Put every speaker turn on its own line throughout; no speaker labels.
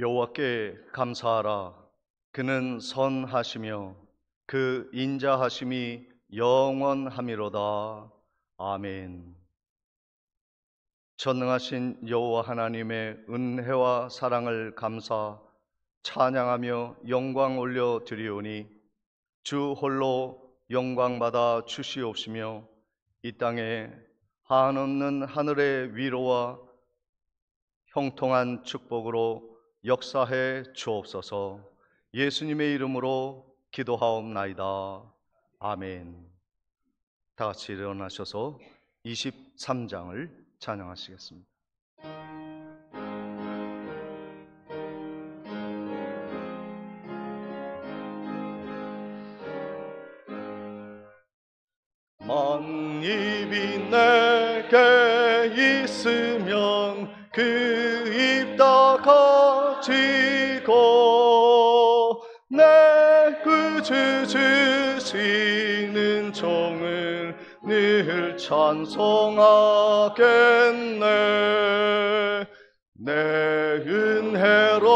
여호와께 감사하라. 그는 선하시며 그 인자하심이 영원하미로다. 아멘. 전능하신 여호와 하나님의 은혜와 사랑을 감사 찬양하며 영광 올려 드리오니 주 홀로 영광받아 주시옵시며 이 땅에 한없는 하늘의 위로와 형통한 축복으로 역사해 주옵소서. 예수님의 이름으로 기도하옵나이다. 아멘. 다 같이 일어나셔서 23장을 찬양하시겠습니다. 만입이 내게 있으면 그 입 다 가지고 내 구주 주시는 종을 늘 찬송하겠네. 내 은혜로우신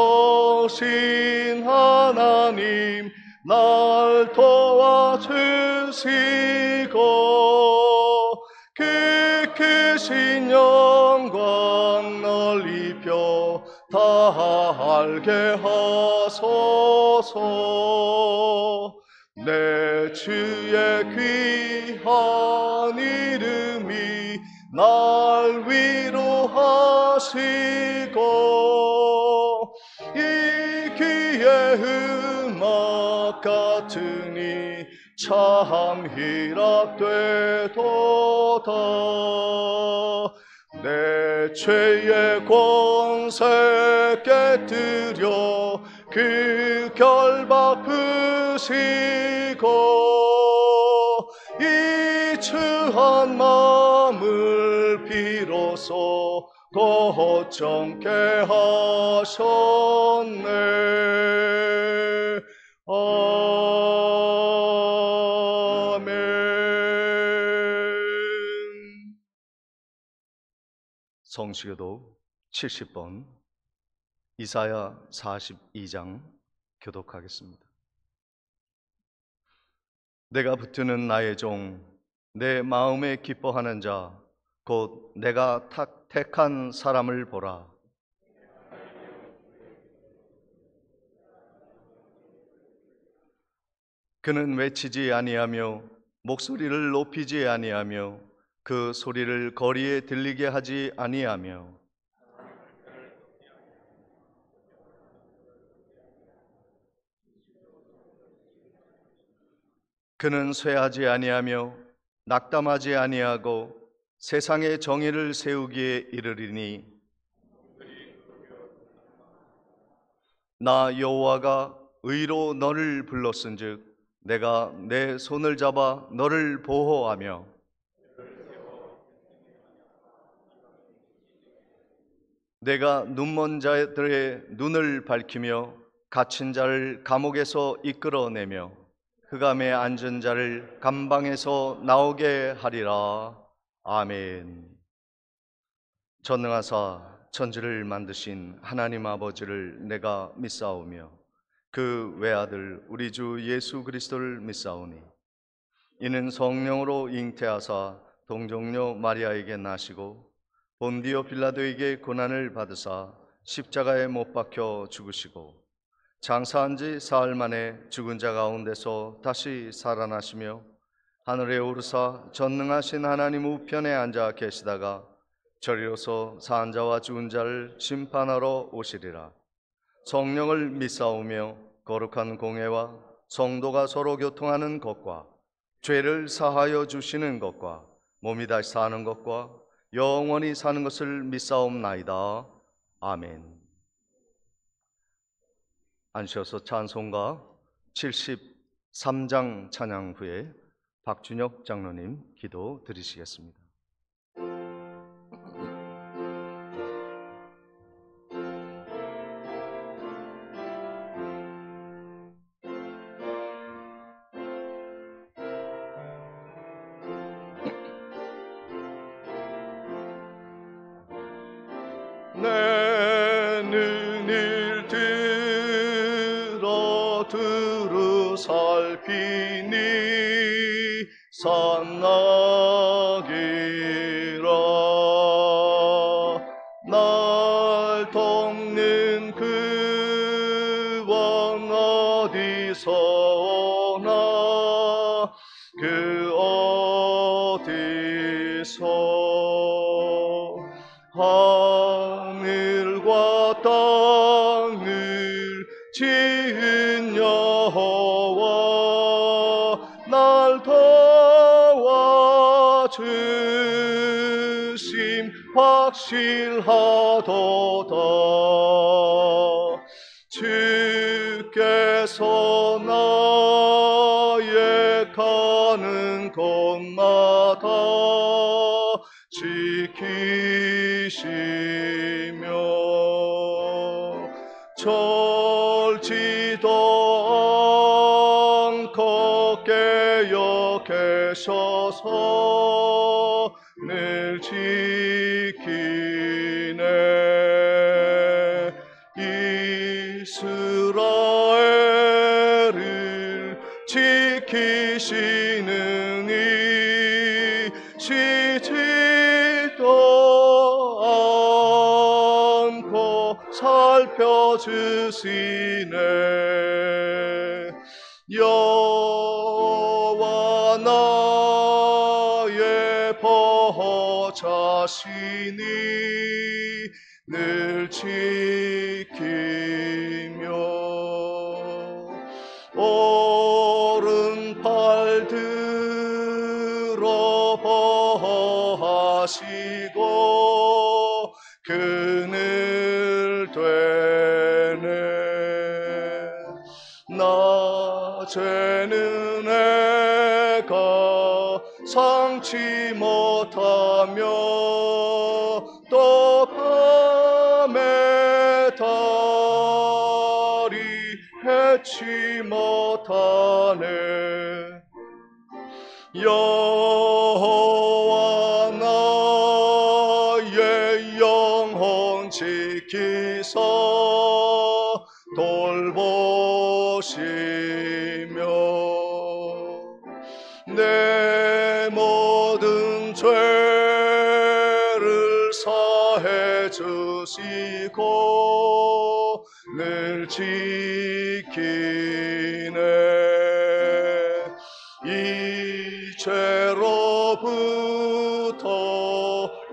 하나님 날 도와주시고 그 크신 영광 널리 펴 다 알게 하소서. 내 주의 귀한 이름이 날 위로하시고 이 귀의 음악 같으니 참 희락되도다. 내 죄의 권세 깨뜨려 그 결박 부시고 이 추한 마음을 비로소 곧정케 하셨네. 아멘. 성시교독 70번 이사야 42장 교독하겠습니다. 내가 붙드는 나의 종, 내 마음에 기뻐하는 자, 곧 내가 택한 사람을 보라. 그는 외치지 아니하며 목소리를 높이지 아니하며 그 소리를 거리에 들리게 하지 아니하며 그는 쇠하지 아니하며 낙담하지 아니하고 세상의 정의를 세우기에 이르리니 나 여호와가 의로 너를 불렀은즉 내가 내 손을 잡아 너를 보호하며 내가 눈먼 자들의 눈을 밝히며 갇힌 자를 감옥에서 이끌어내며 흑암에 앉은 자를 감방에서 나오게 하리라. 아멘. 전능하사 천지를 만드신 하나님 아버지를 내가 믿사오며 그 외아들 우리 주 예수 그리스도를 믿사오니 이는 성령으로 잉태하사 동정녀 마리아에게 나시고 본디오 빌라도에게 고난을 받으사 십자가에 못 박혀 죽으시고 장사한 지 사흘 만에 죽은 자 가운데서 다시 살아나시며 하늘에 오르사 전능하신 하나님 우편에 앉아 계시다가 저리로서 산 자와 죽은 자를 심판하러 오시리라. 성령을 믿사오며 거룩한 공회와 성도가 서로 교통하는 것과 죄를 사하여 주시는 것과 몸이 다시 사는 것과 영원히 사는 것을 믿사옵나이다. 아멘. 앉으셔서 찬송가 73장 찬양 후에 박준혁 장로님 기도 드리시겠습니다. 내 눈을 비니 산나기라. 날 돕는 그 원 어디서 오나 그 어디서 하늘과 땅을 지은 여호와 날 도와주심 확실하도다. 주께서 나의 가는 곳마다 지키시며 절지도 않고 깨어 계셔서 늘 지키네. 이스라엘을 지키시는 이 쉬지도 않고 살펴주시네. 여호와 나의 보호자시니 늘 지키며 오른팔 들어 보호하시고 그늘 되네. 낮에는 해가 상치 못하며 또 밤에 달이 해치 못하네. 여호와 나의 영혼 지키사 돌보시며 내 모든 죄를 사해 주시고 늘 지키네. 이 죄로부터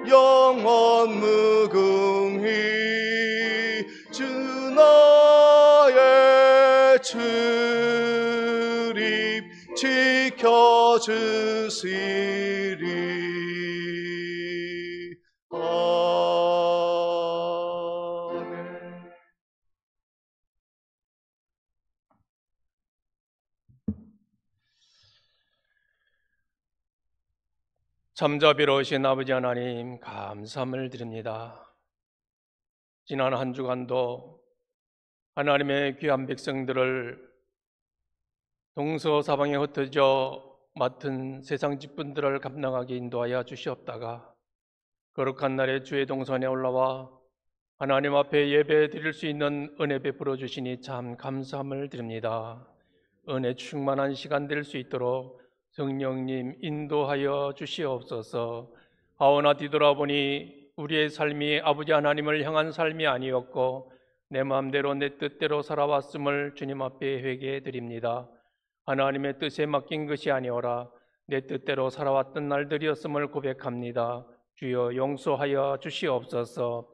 영원 무궁히 주 나의 출입 지켜주시리. 아멘.
참자비로우신 아버지 하나님, 감사함을 드립니다. 지난 한 주간도 하나님의 귀한 백성들을 동서사방에 흩어져 맡은 세상 직분들을 감당하게 인도하여 주시옵다가 거룩한 날에 주의 동산에 올라와 하나님 앞에 예배 드릴 수 있는 은혜 베풀어 주시니 참 감사함을 드립니다. 은혜 충만한 시간 될 수 있도록 성령님 인도하여 주시옵소서. 하오나 뒤돌아보니 우리의 삶이 아버지 하나님을 향한 삶이 아니었고 내 마음대로 내 뜻대로 살아왔음을 주님 앞에 회개해 드립니다. 하나님의 뜻에 맡긴 것이 아니오라 내 뜻대로 살아왔던 날들이었음을 고백합니다. 주여 용서하여 주시옵소서.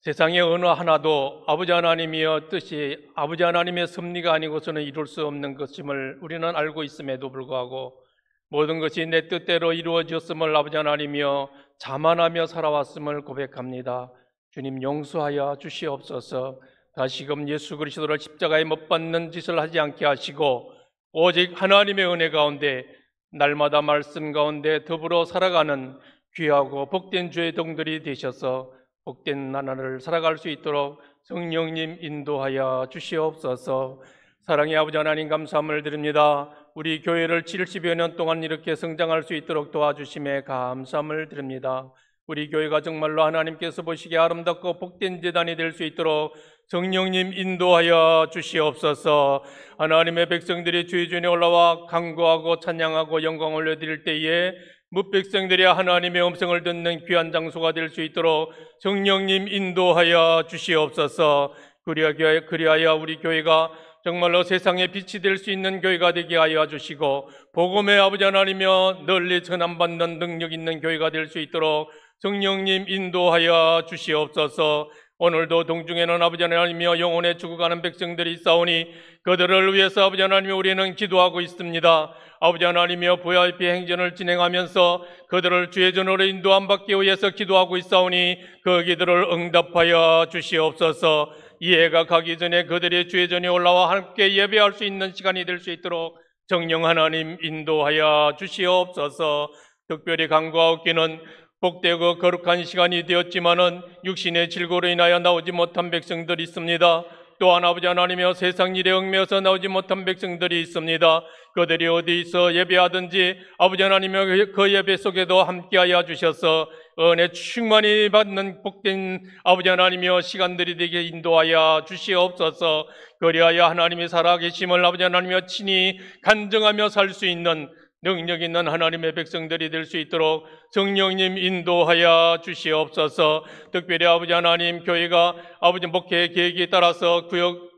세상의 어느 하나도 아버지 하나님이여 뜻이 아버지 하나님의 섭리가 아니고서는 이룰 수 없는 것임을 우리는 알고 있음에도 불구하고 모든 것이 내 뜻대로 이루어졌음을 아버지 하나님이여 자만하며 살아왔음을 고백합니다. 주님 용서하여 주시옵소서. 다시금 예수 그리스도를 십자가에 못 박는 짓을 하지 않게 하시고 오직 하나님의 은혜 가운데 날마다 말씀 가운데 더불어 살아가는 귀하고 복된 주의 동들이 되셔서 복된 나날을 살아갈 수 있도록 성령님 인도하여 주시옵소서. 사랑의 아버지 하나님 감사함을 드립니다. 우리 교회를 70여 년 동안 이렇게 성장할 수 있도록 도와주심에 감사함을 드립니다. 우리 교회가 정말로 하나님께서 보시기에 아름답고 복된 제단이 될 수 있도록 성령님 인도하여 주시옵소서. 하나님의 백성들이 주의 전에 올라와 간구하고 찬양하고 영광 올려드릴 때에 뭇백성들이 하나님의 음성을 듣는 귀한 장소가 될 수 있도록 성령님 인도하여 주시옵소서. 그리하여 우리 교회가 정말로 세상의 빛이 될 수 있는 교회가 되게 하여 주시고 복음의 아버지 하나님이여 널리 전함받는 능력 있는 교회가 될 수 있도록 성령님 인도하여 주시옵소서. 오늘도 동중에는 아버지 하나님이여 영혼에 죽어가는 백성들이 있사오니 그들을 위해서 아버지 하나님이여 우리는 기도하고 있습니다. 아버지 하나님이여 VIP 행전을 진행하면서 그들을 주의 전으로 인도함 받기 위해서 기도하고 있사오니 그 기도를 응답하여 주시옵소서. 이 해가 가기 전에 그들이 주의 전에 올라와 함께 예배할 수 있는 시간이 될 수 있도록 성령 하나님 인도하여 주시옵소서. 특별히 간구하옵기는 복되고 거룩한 시간이 되었지만은 육신의 질고로 인하여 나오지 못한 백성들이 있습니다. 또한 아버지 하나님이여 세상 일에 얽매여서 나오지 못한 백성들이 있습니다. 그들이 어디서 예배하든지 아버지 하나님이여 그 예배 속에도 함께하여 주셔서 은혜 충만히 받는 복된 아버지 하나님이여 시간들이 되게 인도하여 주시옵소서. 그리하여 하나님이 살아계심을 아버지 하나님이여 친히 간증하며 살 수 있는 능력 있는 하나님의 백성들이 될 수 있도록 성령님 인도하여 주시옵소서. 특별히 아버지 하나님 교회가 아버지 목회의 계획에 따라서 구역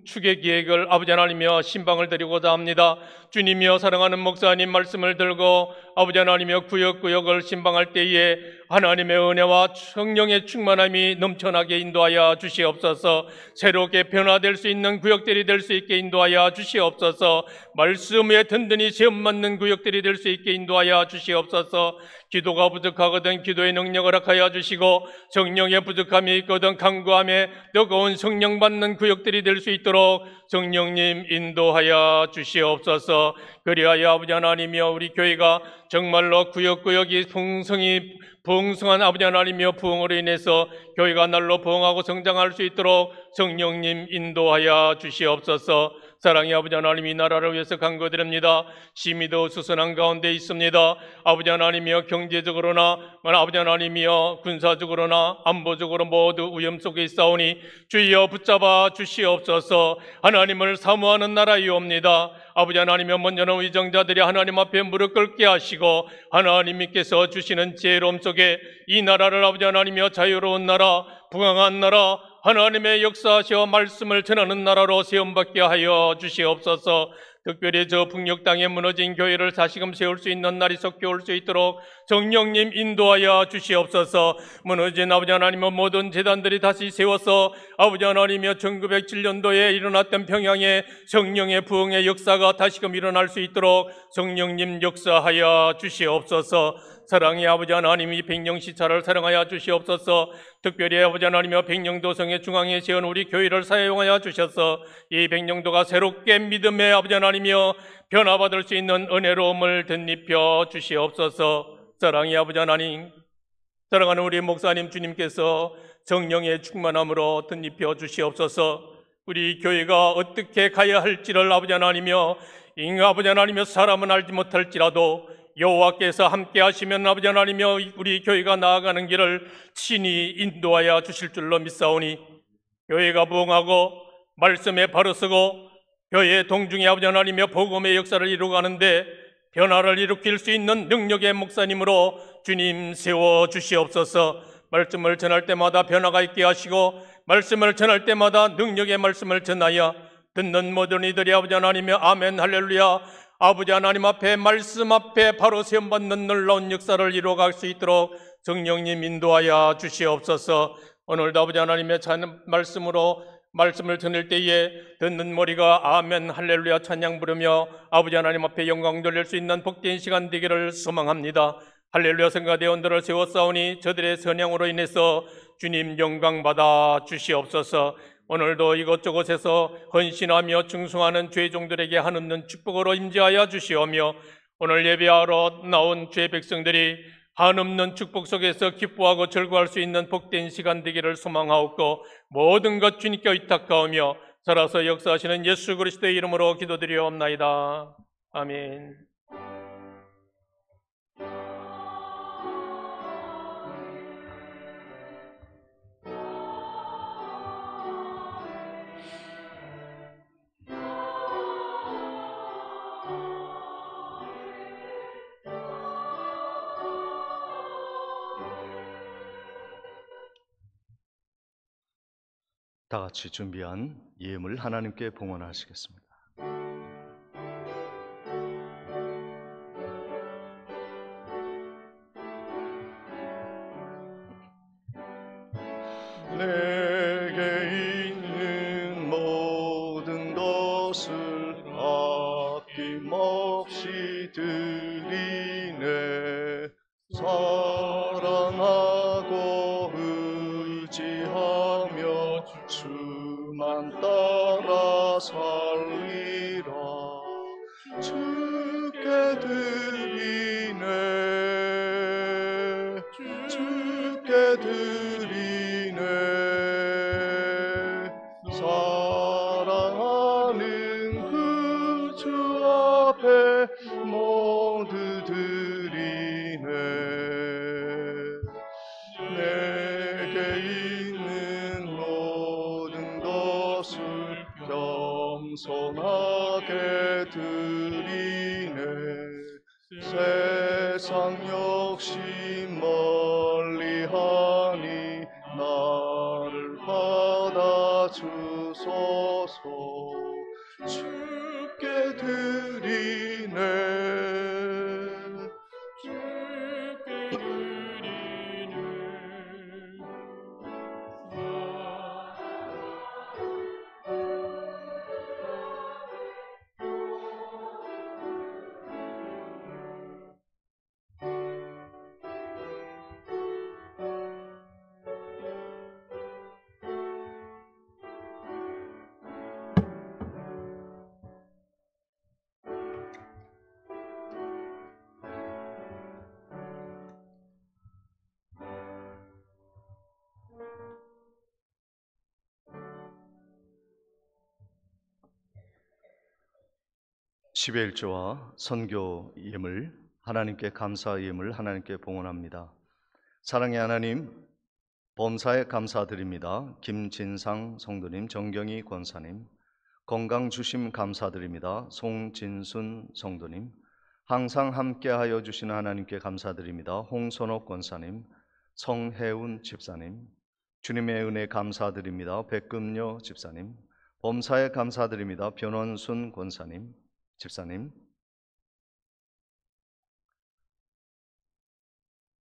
축의 기획을 아버지 하나님이여 신방을 드리고자 합니다. 주님이여 사랑하는 목사님 말씀을 들고 아버지 하나님이여 구역구역을 신방할 때에 하나님의 은혜와 성령의 충만함이 넘쳐나게 인도하여 주시옵소서. 새롭게 변화될 수 있는 구역들이 될 수 있게 인도하여 주시옵소서. 말씀에 든든히 시험맞는 구역들이 될 수 있게 인도하여 주시옵소서. 기도가 부족하거든 기도의 능력을 허락하여 주시고 성령의 부족함이 있거든 간구함에 뜨거운 성령 받는 구역들이 될 수 있도록 성령님 인도하여 주시옵소서. 그리하여 아버지 하나님이여 우리 교회가 정말로 구역구역이 풍성한 아버지 하나님이여 부흥으로 인해서 교회가 날로 부흥하고 성장할 수 있도록 성령님 인도하여 주시옵소서. 사랑의 아버지 하나님 이 나라를 위해서 간구드립니다. 심히도 수선한 가운데 있습니다. 아버지 하나님이여 경제적으로나 아버지 하나님이여 군사적으로나 안보적으로 모두 위험 속에 있사오니 주여 붙잡아 주시옵소서. 하나님을 사모하는 나라이옵니다. 아버지 하나님이여 먼저는 위정자들이 하나님 앞에 무릎 꿇게 하시고 하나님께서 주시는 지혜로움 속에 이 나라를 아버지 하나님이여 자유로운 나라 부강한 나라 하나님의 역사하시어 말씀을 전하는 나라로 세움받게 하여 주시옵소서. 특별히 저 북녘 땅에 무너진 교회를 다시금 세울 수 있는 날이 속히 올 수 있도록 성령님 인도하여 주시옵소서. 무너진 아버지 하나님의 모든 재단들이 다시 세워서 아버지 하나님이여 1907년도에 일어났던 평양의 성령의 부흥의 역사가 다시금 일어날 수 있도록 성령님 역사하여 주시옵소서. 사랑의 아버지 하나님 이 백령시차를 사랑하여 주시옵소서. 특별히 아버지 하나님이여 백령도성의 중앙에 세운 우리 교회를 사용하여 주셔서 이 백령도가 새롭게 믿음의 아버지 하나님이여 변화받을 수 있는 은혜로움을 덧입혀 주시옵소서. 사랑의 아버지 하나님 사랑하는 우리 목사님 주님께서 성령의 충만함으로 덧입혀 주시옵소서. 우리 교회가 어떻게 가야 할지를 아버지 하나님이여 아버지 하나님이여 사람은 알지 못할지라도 여호와께서 함께 하시면 아버지 하나님이여 우리 교회가 나아가는 길을 친히 인도하여 주실 줄로 믿사오니 교회가 부흥하고 말씀에 바로 서고 교회 동중의 아버지 하나님이여 복음의 역사를 이루어가는데 변화를 일으킬 수 있는 능력의 목사님으로 주님 세워 주시옵소서. 말씀을 전할 때마다 변화가 있게 하시고 말씀을 전할 때마다 능력의 말씀을 전하여 듣는 모든 이들이 아버지 하나님이여 아멘 할렐루야 아버지 하나님 앞에 말씀 앞에 바로 세움받는 놀라운 역사를 이루어갈 수 있도록 성령님 인도하여 주시옵소서. 오늘도 아버지 하나님의 말씀을 전할 때에 듣는 머리가 아멘 할렐루야 찬양 부르며 아버지 하나님 앞에 영광 돌릴 수 있는 복된 시간 되기를 소망합니다. 할렐루야 성가대원들을 세웠사오니 저들의 선양으로 인해서 주님 영광 받아 주시옵소서. 오늘도 이곳저곳에서 헌신하며 충성하는 주의 종들에게 한없는 축복으로 임재하여 주시오며 오늘 예배하러 나온 주의 백성들이 한없는 축복 속에서 기뻐하고 즐거워할 수 있는 복된 시간 되기를 소망하옵고 모든 것 주님께 의탁하오며 살아서 역사하시는 예수 그리스도의 이름으로 기도드리옵나이다. 아멘.
다 같이 준비한 예물 하나님께 봉헌하시겠습니다. 내게 있는 모든 것을 아낌없이 드리네. 사랑하고 의지하며 주만 따라 살리라. 주께 드리네. 주께 드리네. 사랑하는 그 주 앞에 모두 드리네. 내게 있는 모든 것을 겸손하게 드리네. 세상 역시 멀리하니 나를 받아주소서. 주께 드리네. 주께 드리네. 십일조와 선교 예물 하나님께 감사 예물 하나님께 봉헌합니다. 사랑의 하나님, 범사에 감사드립니다. 김진상 성도님, 정경희 권사님, 건강 주심 감사드립니다. 송진순 성도님, 항상 함께하여 주시는 하나님께 감사드립니다. 홍선옥 권사님, 성혜운 집사님, 주님의 은혜 감사드립니다. 백금녀 집사님, 범사에 감사드립니다. 변원순 권사님, 집사님,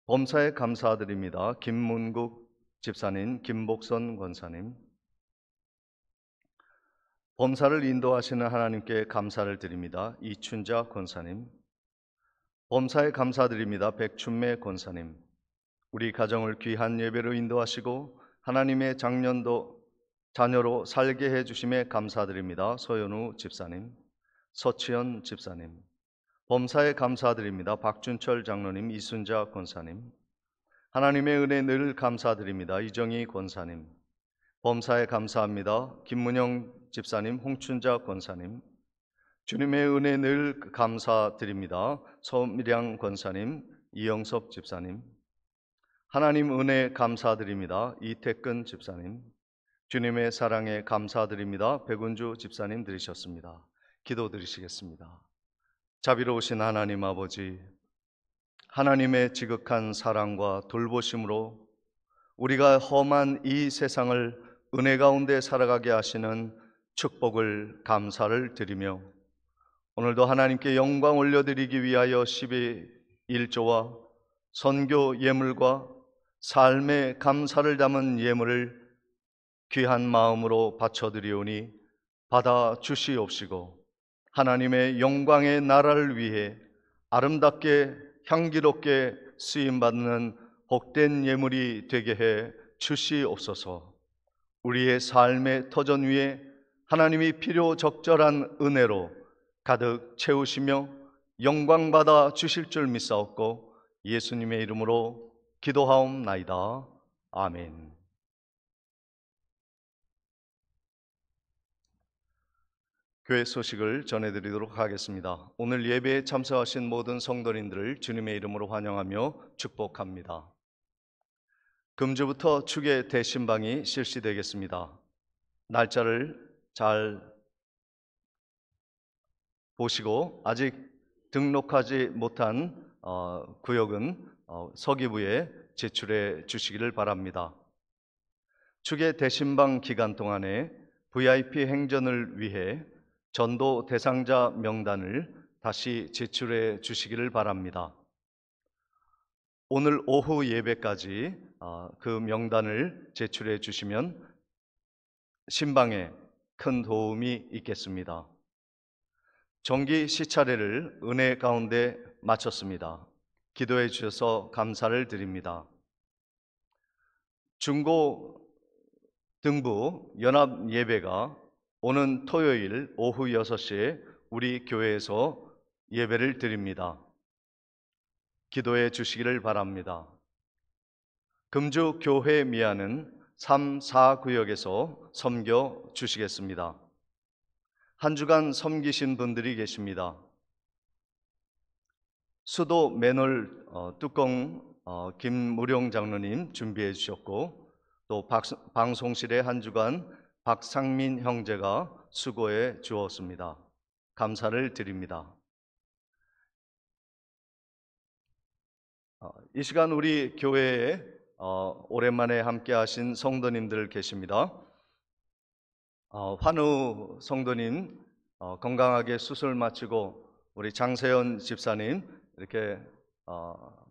범사에 감사드립니다. 김문국 집사님, 김복선 권사님, 범사를 인도하시는 하나님께 감사를 드립니다. 이춘자 권사님, 범사에 감사드립니다. 백춘매 권사님, 우리 가정을 귀한 예배로 인도하시고 하나님의 자녀로 살게 해주심에 감사드립니다. 소연우 집사님, 서치현 집사님, 범사에 감사드립니다. 박준철 장로님, 이순자 권사님, 하나님의 은혜 늘 감사드립니다. 이정희 권사님, 범사에 감사합니다. 김문영 집사님, 홍춘자 권사님, 주님의 은혜 늘 감사드립니다. 서미량 권사님, 이영섭 집사님, 하나님 은혜 감사드립니다. 이태근 집사님, 주님의 사랑에 감사드립니다. 백운주 집사님 들으셨습니다. 기도드리시겠습니다. 자비로우신 하나님 아버지, 하나님의 지극한 사랑과 돌보심으로 우리가 험한 이 세상을 은혜 가운데 살아가게 하시는 축복을 감사를 드리며 오늘도 하나님께 영광 올려드리기 위하여 11조와 선교 예물과 삶의 감사를 담은 예물을 귀한 마음으로 바쳐드리오니 받아 주시옵시고 하나님의 영광의 나라를 위해 아름답게 향기롭게 쓰임받는 복된 예물이 되게 해 주시옵소서. 우리의 삶의 터전 위에 하나님이 필요 적절한 은혜로 가득 채우시며 영광받아 주실 줄 믿사옵고 예수님의 이름으로 기도하옵나이다. 아멘. 교회 소식을 전해드리도록 하겠습니다. 오늘 예배에 참석하신 모든 성도님들을 주님의 이름으로 환영하며 축복합니다. 금주부터 축의 대신방이 실시되겠습니다. 날짜를 잘 보시고 아직 등록하지 못한 구역은 서기부에 제출해 주시기를 바랍니다. 축의 대신방 기간 동안에 VIP 행전을 위해 전도 대상자 명단을 다시 제출해 주시기를 바랍니다. 오늘 오후 예배까지 그 명단을 제출해 주시면 신방에 큰 도움이 있겠습니다. 정기 시차례를 은혜 가운데 마쳤습니다. 기도해 주셔서 감사를 드립니다. 중고 등부 연합 예배가 오는 토요일 오후 6시에 우리 교회에서 예배를 드립니다. 기도해 주시기를 바랍니다. 금주 교회 미아는 3, 4구역에서 섬겨 주시겠습니다. 한 주간 섬기신 분들이 계십니다. 수도 맨홀 뚜껑 김무룡 장로님 준비해 주셨고, 또 방송실에 한 주간 박상민 형제가 수고해 주었습니다. 감사를 드립니다. 이 시간 우리 교회에 오랜만에 함께 하신 성도님들 계십니다. 환우 성도님 건강하게 수술 마치고, 우리 장세현 집사님 이렇게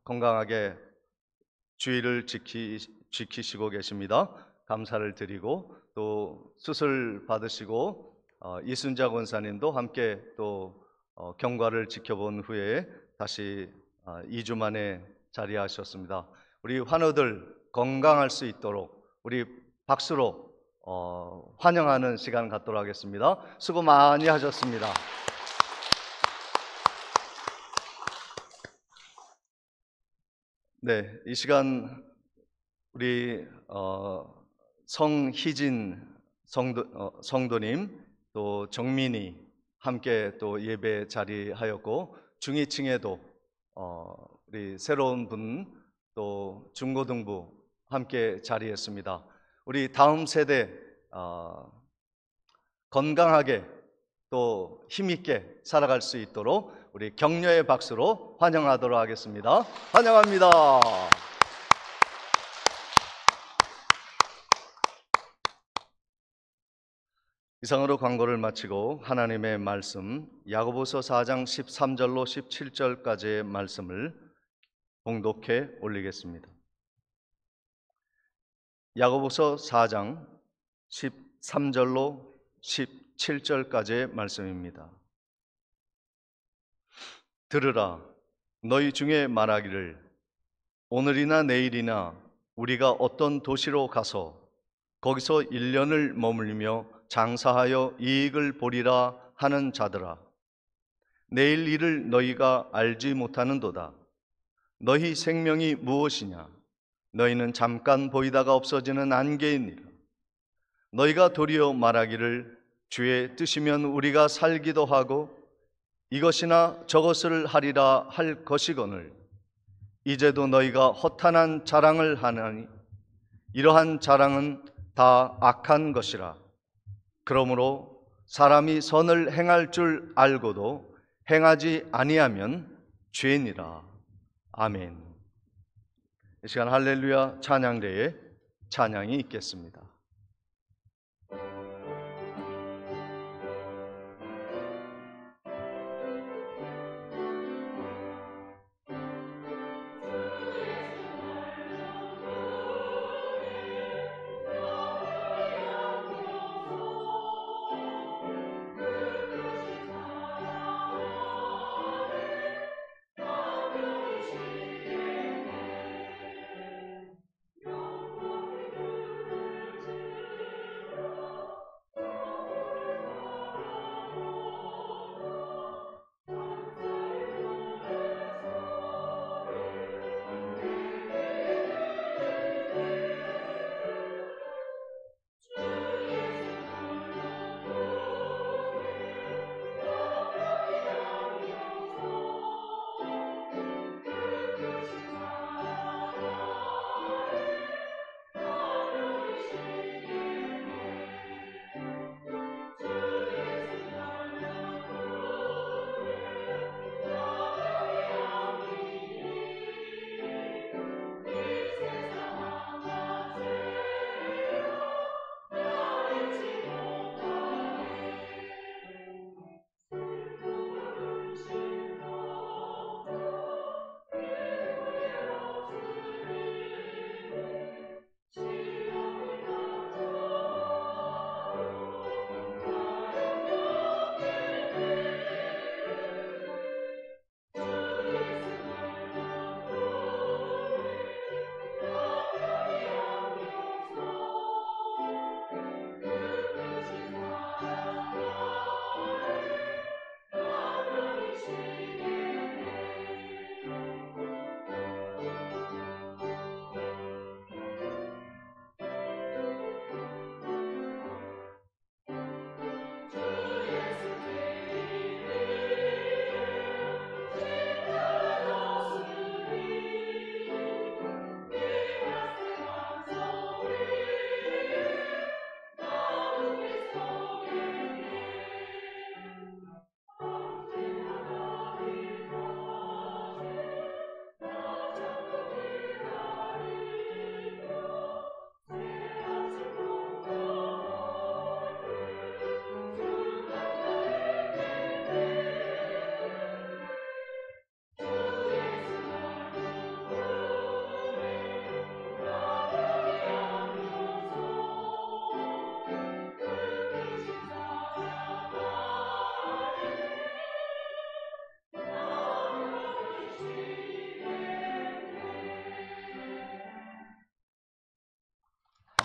건강하게 주의를 지키시고 계십니다. 감사를 드리고, 또 수술 받으시고 이순자 권사님도 함께 또 경과를 지켜본 후에 다시 2주 만에 자리하셨습니다. 우리 환우들 건강할 수 있도록 우리 박수로 환영하는 시간 갖도록 하겠습니다. 수고 많이 하셨습니다. 네, 이 시간 우리 성희진 성도님, 또 정민이 함께 또 예배 자리하였고, 중위층에도 우리 새로운 분, 또 중고등부 함께 자리했습니다. 우리 다음 세대 건강하게 또 힘있게 살아갈 수 있도록 우리 격려의 박수로 환영하도록 하겠습니다. 환영합니다. 이상으로 광고를 마치고 하나님의 말씀 야고보서 4장 13절로 17절까지의 말씀을 봉독해 올리겠습니다. 야고보서 4장 13절로 17절까지의 말씀입니다. 들으라, 너희 중에 말하기를 오늘이나 내일이나 우리가 어떤 도시로 가서 거기서 1년을 머물며 장사하여 이익을 보리라 하는 자들아, 내일 일을 너희가 알지 못하는도다. 너희 생명이 무엇이냐? 너희는 잠깐 보이다가 없어지는 안개이니라. 너희가 도리어 말하기를 주의 뜻이면 우리가 살기도 하고 이것이나 저것을 하리라 할 것이거늘, 이제도 너희가 허탄한 자랑을 하나니 이러한 자랑은 다 악한 것이라. 그러므로 사람이 선을 행할 줄 알고도 행하지 아니하면 죄니라. 아멘. 이 시간 할렐루야 찬양대에 찬양이 있겠습니다.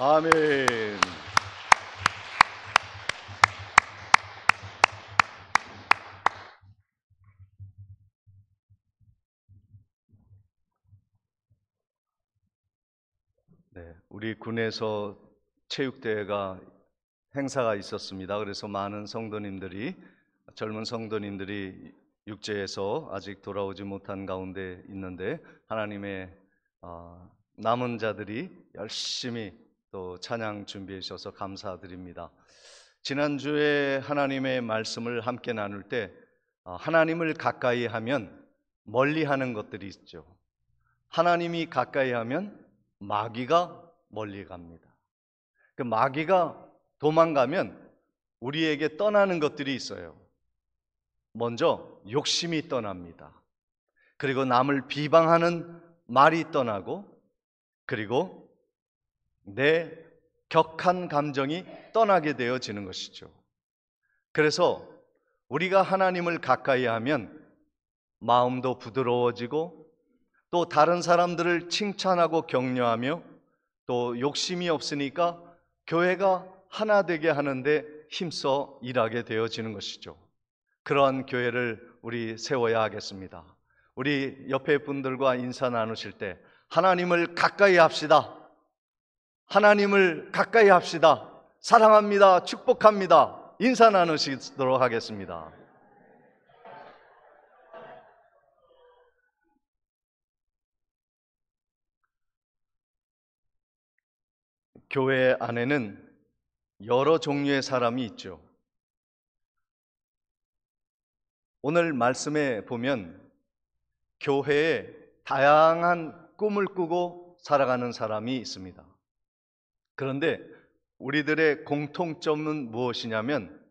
아멘. 네, 우리 군에서 체육대회가 행사가 있었습니다. 그래서 많은 성도님들이, 젊은 성도님들이 육지에서 아직 돌아오지 못한 가운데 있는데, 하나님의 남은 자들이 열심히 또 찬양 준비해 주셔서 감사드립니다. 지난주에 하나님의 말씀을 함께 나눌 때 하나님을 가까이 하면 멀리 하는 것들이 있죠. 하나님이 가까이 하면 마귀가 멀리 갑니다. 그 마귀가 도망가면 우리에게 떠나는 것들이 있어요. 먼저 욕심이 떠납니다. 그리고 남을 비방하는 말이 떠나고, 그리고 내 격한 감정이 떠나게 되어지는 것이죠. 그래서 우리가 하나님을 가까이 하면 마음도 부드러워지고, 또 다른 사람들을 칭찬하고 격려하며, 또 욕심이 없으니까 교회가 하나 되게 하는데 힘써 일하게 되어지는 것이죠. 그러한 교회를 우리 세워야 하겠습니다. 우리 옆에 분들과 인사 나누실 때 하나님을 가까이 합시다. 하나님을 가까이 합시다. 사랑합니다. 축복합니다. 인사 나누시도록 하겠습니다. 교회 안에는 여러 종류의 사람이 있죠. 오늘 말씀에 보면 교회에 다양한 꿈을 꾸고 살아가는 사람이 있습니다. 그런데 우리들의 공통점은 무엇이냐면,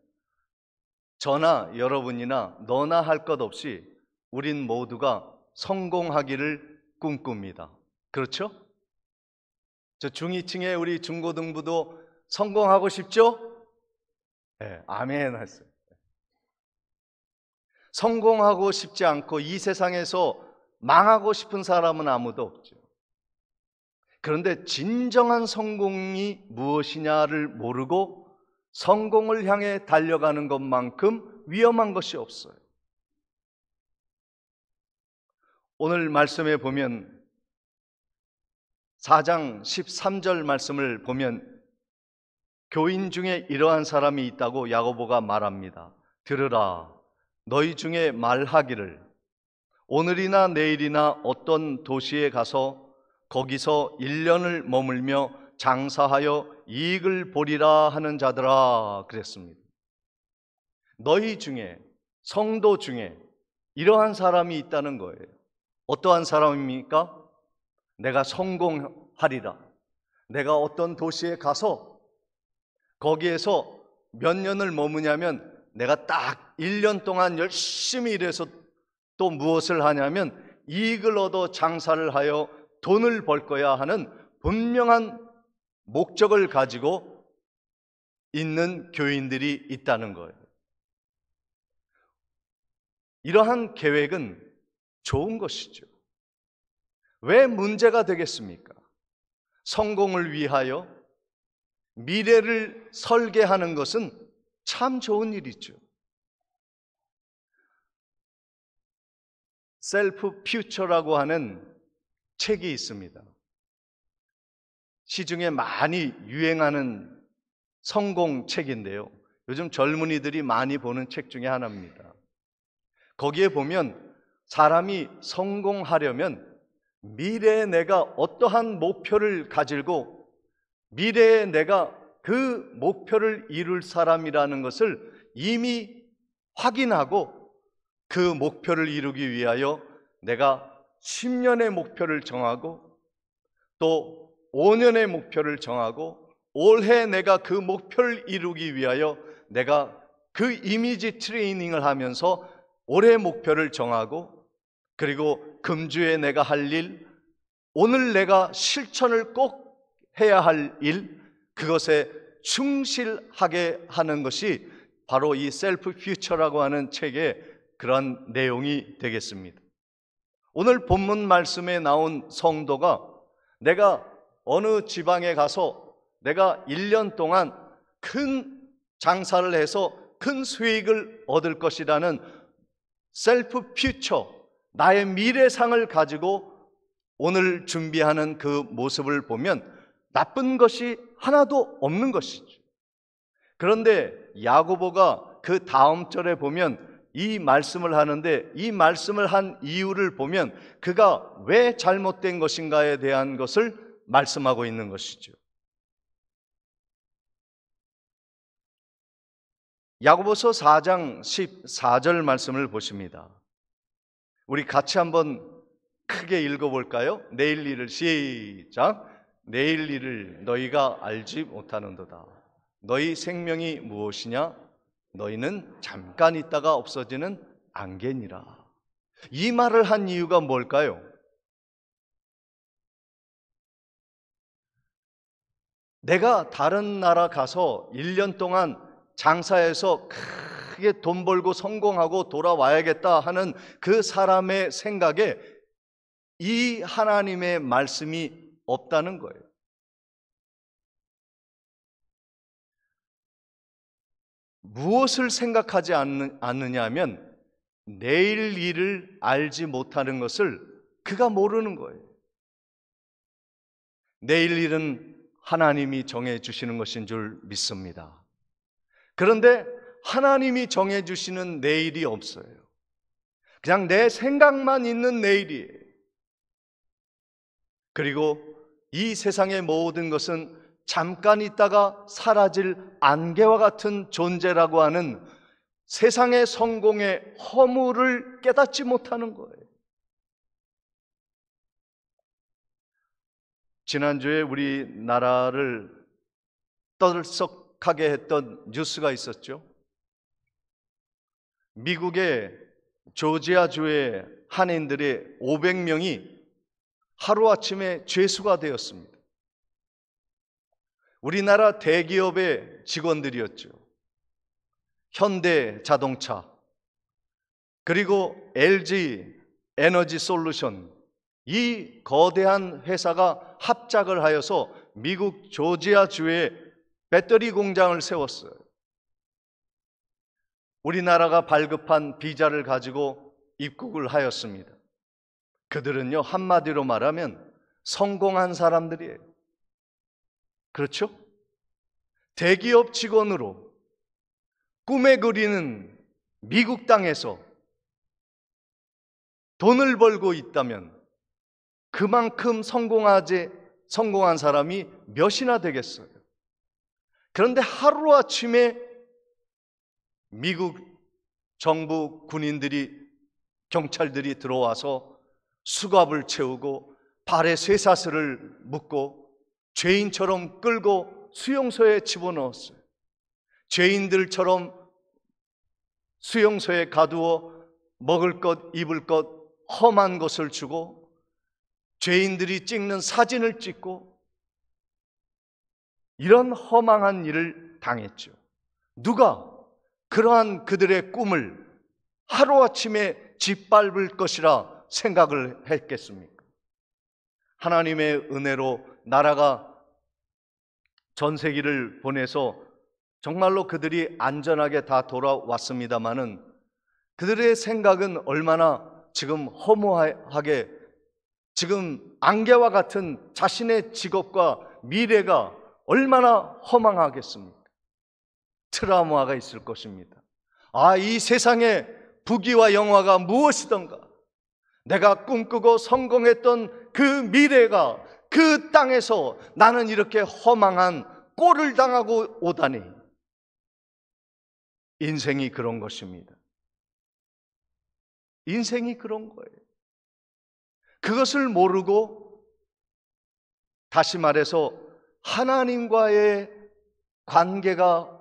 저나 여러분이나 너나 할 것 없이 우린 모두가 성공하기를 꿈꿉니다. 그렇죠? 저 중2층에 우리 중고등부도 성공하고 싶죠? 네, 아멘 하세요. 성공하고 싶지 않고 이 세상에서 망하고 싶은 사람은 아무도 없죠. 그런데 진정한 성공이 무엇이냐를 모르고 성공을 향해 달려가는 것만큼 위험한 것이 없어요. 오늘 말씀에 보면 4장 13절 말씀을 보면 교인 중에 이러한 사람이 있다고 야고보가 말합니다. 들으라, 너희 중에 말하기를 오늘이나 내일이나 어떤 도시에 가서 거기서 1년을 머물며 장사하여 이익을 보리라 하는 자들아, 그랬습니다. 너희 중에, 성도 중에 이러한 사람이 있다는 거예요. 어떠한 사람입니까? 내가 성공하리라. 내가 어떤 도시에 가서 거기에서 몇 년을 머무냐면 내가 딱 1년 동안 열심히 일해서 또 무엇을 하냐면 이익을 얻어 장사를 하여 돈을 벌 거야 하는 분명한 목적을 가지고 있는 교인들이 있다는 거예요. 이러한 계획은 좋은 것이죠. 왜 문제가 되겠습니까? 성공을 위하여 미래를 설계하는 것은 참 좋은 일이죠. 셀프 퓨처라고 하는 책이 있습니다. 시중에 많이 유행하는 성공 책인데요. 요즘 젊은이들이 많이 보는 책 중에 하나입니다. 거기에 보면 사람이 성공하려면 미래에 내가 어떠한 목표를 가지고 미래에 내가 그 목표를 이룰 사람이라는 것을 이미 확인하고 그 목표를 이루기 위하여 내가 10년의 목표를 정하고 또 5년의 목표를 정하고 올해 내가 그 목표를 이루기 위하여 내가 그 이미지 트레이닝을 하면서 올해 목표를 정하고, 그리고 금주에 내가 할 일, 오늘 내가 실천을 꼭 해야 할 일, 그것에 충실하게 하는 것이 바로 이 셀프 퓨처라고 하는 책의 그런 내용이 되겠습니다. 오늘 본문 말씀에 나온 성도가 내가 어느 지방에 가서 내가 1년 동안 큰 장사를 해서 큰 수익을 얻을 것이라는 셀프 퓨처, 나의 미래상을 가지고 오늘 준비하는 그 모습을 보면 나쁜 것이 하나도 없는 것이죠. 그런데 야고보가 그 다음 절에 보면 이 말씀을 하는데, 이 말씀을 한 이유를 보면 그가 왜 잘못된 것인가에 대한 것을 말씀하고 있는 것이죠. 야고보서 4장 14절 말씀을 보십니다. 우리 같이 한번 크게 읽어볼까요? 내일 일을 시작. 내일 일을 너희가 알지 못하는도다. 너희 생명이 무엇이냐? 너희는 잠깐 있다가 없어지는 안개니라. 이 말을 한 이유가 뭘까요? 내가 다른 나라 가서 1년 동안 장사해서 크게 돈 벌고 성공하고 돌아와야겠다 하는 그 사람의 생각에 이 하나님의 말씀이 없다는 거예요. 무엇을 생각하지 않느냐 하면 내일 일을 알지 못하는 것을 그가 모르는 거예요. 내일 일은 하나님이 정해주시는 것인 줄 믿습니다. 그런데 하나님이 정해주시는 내일이 없어요. 그냥 내 생각만 있는 내일이에요. 그리고 이 세상의 모든 것은 잠깐 있다가 사라질 안개와 같은 존재라고 하는 세상의 성공의 허물을 깨닫지 못하는 거예요. 지난주에 우리나라를 떠들썩하게 했던 뉴스가 있었죠. 미국의 조지아주의 한인들의 500명이 하루아침에 죄수가 되었습니다. 우리나라 대기업의 직원들이었죠. 현대 자동차, 그리고 LG 에너지 솔루션, 이 거대한 회사가 합작을 하여서 미국 조지아주에 배터리 공장을 세웠어요. 우리나라가 발급한 비자를 가지고 입국을 하였습니다. 그들은요, 한마디로 말하면 성공한 사람들이에요. 그렇죠? 대기업 직원으로 꿈에 그리는 미국 땅에서 돈을 벌고 있다면 그만큼 성공한 사람이 몇이나 되겠어요? 그런데 하루아침에 미국 정부 군인들이, 경찰들이 들어와서 수갑을 채우고 발에 쇠사슬을 묶고 죄인처럼 끌고 수용소에 집어넣었어요. 죄인들처럼 수용소에 가두어 먹을 것, 입을 것, 험한 것을 주고 죄인들이 찍는 사진을 찍고 이런 허망한 일을 당했죠. 누가 그러한 그들의 꿈을 하루아침에 짓밟을 것이라 생각을 했겠습니까? 하나님의 은혜로 나라가 전세기를 보내서 정말로 그들이 안전하게 다 돌아왔습니다마는 그들의 생각은 얼마나 지금 허무하게, 지금 안개와 같은 자신의 직업과 미래가 얼마나 허망하겠습니까? 트라우마가 있을 것입니다. 아, 이 세상에 부귀와 영화가 무엇이던가, 내가 꿈꾸고 성공했던 그 미래가 그 땅에서 나는 이렇게 허망한 꼴을 당하고 오다니. 인생이 그런 것입니다. 인생이 그런 거예요. 그것을 모르고, 다시 말해서 하나님과의 관계가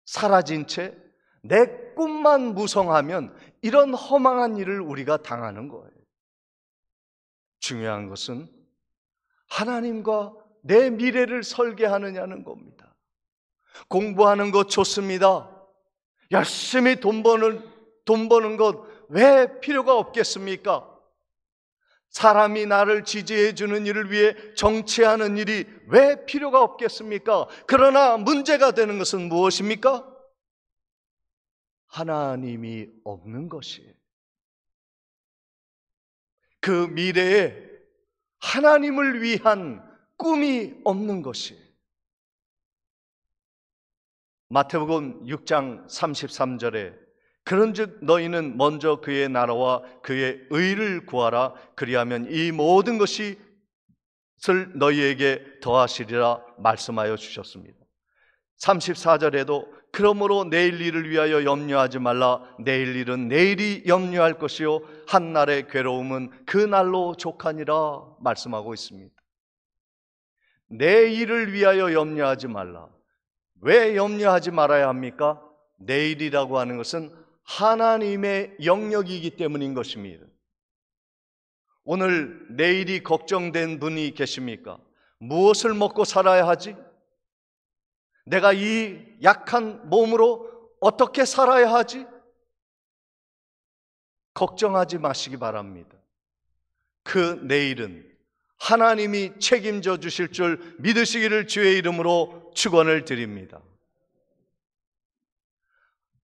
사라진 채 내 꿈만 무성하면 이런 허망한 일을 우리가 당하는 거예요. 중요한 것은 하나님과 내 미래를 설계하느냐는 겁니다. 공부하는 것 좋습니다. 열심히 돈 버는 것 왜 필요가 없겠습니까? 사람이 나를 지지해 주는 일을 위해 정치하는 일이 왜 필요가 없겠습니까? 그러나 문제가 되는 것은 무엇입니까? 하나님이 없는 것이에요. 그 미래에 하나님을 위한 꿈이 없는 것이에요. 마태복음 6장 33절에 그런즉 너희는 먼저 그의 나라와 그의 의를 구하라. 그리하면 이 모든 것이 너희에게 더하시리라 말씀하여 주셨습니다. 34절에도 그러므로 내일 일을 위하여 염려하지 말라. 내일 일은 내일이 염려할 것이요 한날의 괴로움은 그 날로 족하니라 말씀하고 있습니다. 내일을 위하여 염려하지 말라. 왜 염려하지 말아야 합니까? 내일이라고 하는 것은 하나님의 영역이기 때문인 것입니다. 오늘 내일이 걱정된 분이 계십니까? 무엇을 먹고 살아야 하지? 내가 이 약한 몸으로 어떻게 살아야 하지? 걱정하지 마시기 바랍니다. 그 내일은 하나님이 책임져 주실 줄 믿으시기를 주의 이름으로 축원을 드립니다.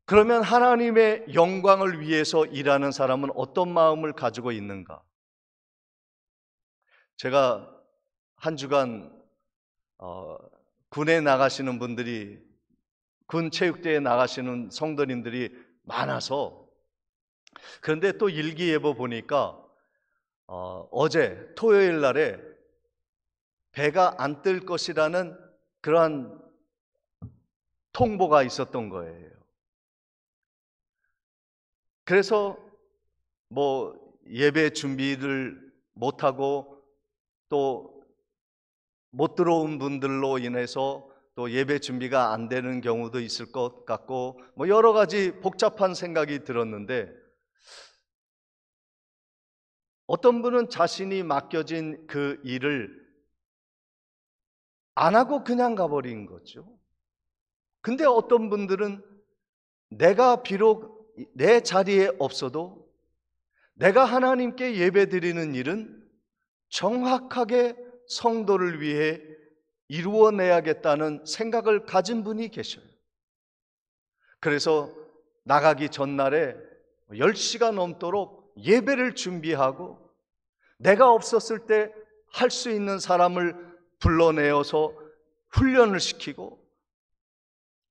그러면 하나님의 영광을 위해서 일하는 사람은 어떤 마음을 가지고 있는가? 제가 한 주간 군에 나가시는 분들이, 군 체육대회에 나가시는 성도님들이 많아서, 그런데 또 일기예보 보니까 어제 토요일 날에 배가 안 뜰 것이라는 그러한 통보가 있었던 거예요. 그래서 예배 준비를 못하고 또 못 들어온 분들로 인해서 또 예배 준비가 안 되는 경우도 있을 것 같고 여러 가지 복잡한 생각이 들었는데, 어떤 분은 자신이 맡겨진 그 일을 안 하고 그냥 가버린 거죠. 근데 어떤 분들은 내가 비록 내 자리에 없어도 내가 하나님께 예배 드리는 일은 정확하게 성도를 위해 이루어내야겠다는 생각을 가진 분이 계셔요. 그래서 나가기 전날에 10시가 넘도록 예배를 준비하고 내가 없었을 때 할 수 있는 사람을 불러내어서 훈련을 시키고,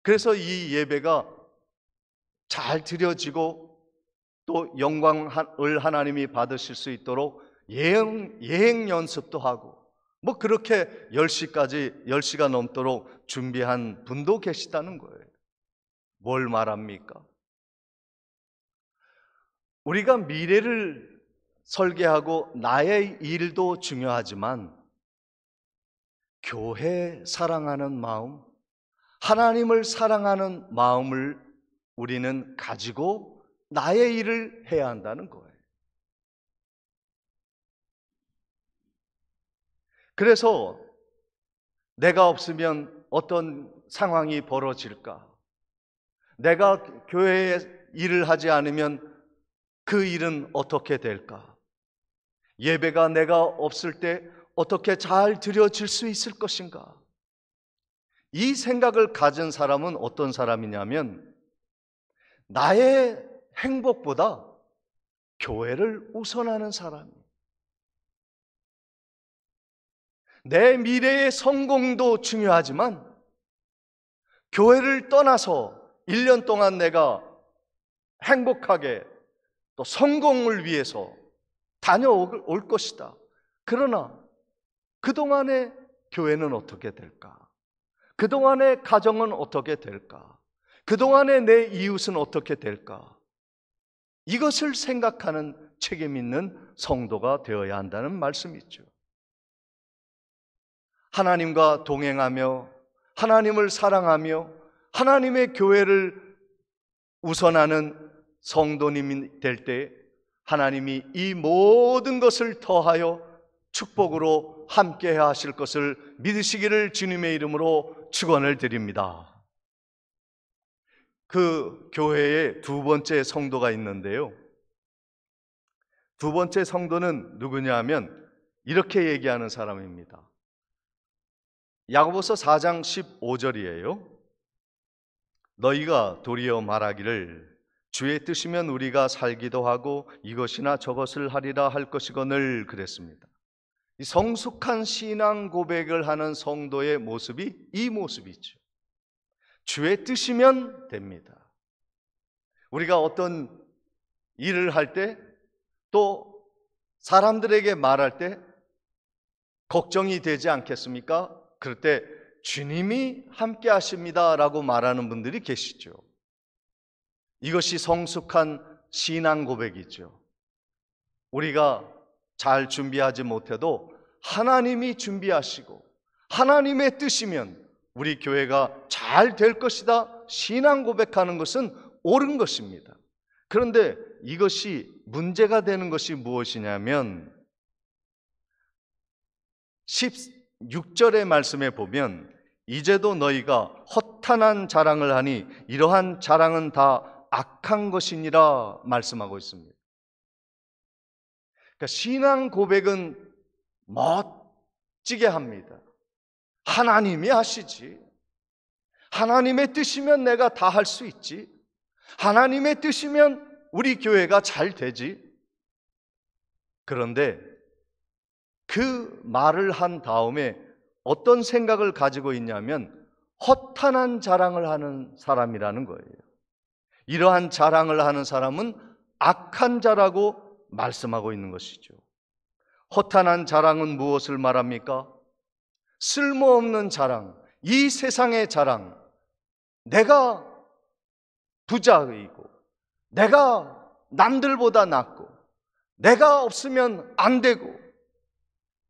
그래서 이 예배가 잘 드려지고 또 영광을 하나님이 받으실 수 있도록 예행 연습도 하고 그렇게 10시가 넘도록 준비한 분도 계시다는 거예요. 뭘 말합니까? 우리가 미래를 설계하고 나의 일도 중요하지만 교회 사랑하는 마음, 하나님을 사랑하는 마음을 우리는 가지고 나의 일을 해야 한다는 거예요. 그래서 내가 없으면 어떤 상황이 벌어질까? 내가 교회에 일을 하지 않으면 그 일은 어떻게 될까? 예배가 내가 없을 때 어떻게 잘 드려질 수 있을 것인가? 이 생각을 가진 사람은 어떤 사람이냐면 나의 행복보다 교회를 우선하는 사람이에요. 내 미래의 성공도 중요하지만 교회를 떠나서 1년 동안 내가 행복하게 또 성공을 위해서 다녀올 것이다. 그러나 그동안의 교회는 어떻게 될까? 그동안의 가정은 어떻게 될까? 그동안의 내 이웃은 어떻게 될까? 이것을 생각하는 책임 있는 성도가 되어야 한다는 말씀이죠. 하나님과 동행하며 하나님을 사랑하며 하나님의 교회를 우선하는 성도님이 될 때 하나님이 이 모든 것을 더하여 축복으로 함께 하실 것을 믿으시기를 주님의 이름으로 축원을 드립니다. 그 교회에 두 번째 성도가 있는데요, 두 번째 성도는 누구냐 하면 이렇게 얘기하는 사람입니다. 야고보서 4장 15절이에요. 너희가 도리어 말하기를 주의 뜻이면 우리가 살기도 하고 이것이나 저것을 하리라 할 것이거늘 그랬습니다. 이 성숙한 신앙 고백을 하는 성도의 모습이 이 모습이죠. 주의 뜻이면 됩니다. 우리가 어떤 일을 할 때, 또 사람들에게 말할 때 걱정이 되지 않겠습니까? 그럴 때 주님이 함께 하십니다 라고 말하는 분들이 계시죠. 이것이 성숙한 신앙 고백이죠. 우리가 잘 준비하지 못해도 하나님이 준비하시고 하나님의 뜻이면 우리 교회가 잘 될 것이다 신앙 고백하는 것은 옳은 것입니다. 그런데 이것이 문제가 되는 것이 무엇이냐면 16절의 말씀에 보면 이제도 너희가 허탄한 자랑을 하니 이러한 자랑은 다 악한 것이니라 말씀하고 있습니다. 그러니까 신앙 고백은 멋지게 합니다. 하나님이 하시지. 하나님의 뜻이면 내가 다 할 수 있지. 하나님의 뜻이면 우리 교회가 잘 되지. 그런데 그 말을 한 다음에 어떤 생각을 가지고 있냐면 허탄한 자랑을 하는 사람이라는 거예요. 이러한 자랑을 하는 사람은 악한 자라고 말씀하고 있는 것이죠. 허탄한 자랑은 무엇을 말합니까? 쓸모없는 자랑, 이 세상의 자랑, 내가 부자이고 내가 남들보다 낫고 내가 없으면 안 되고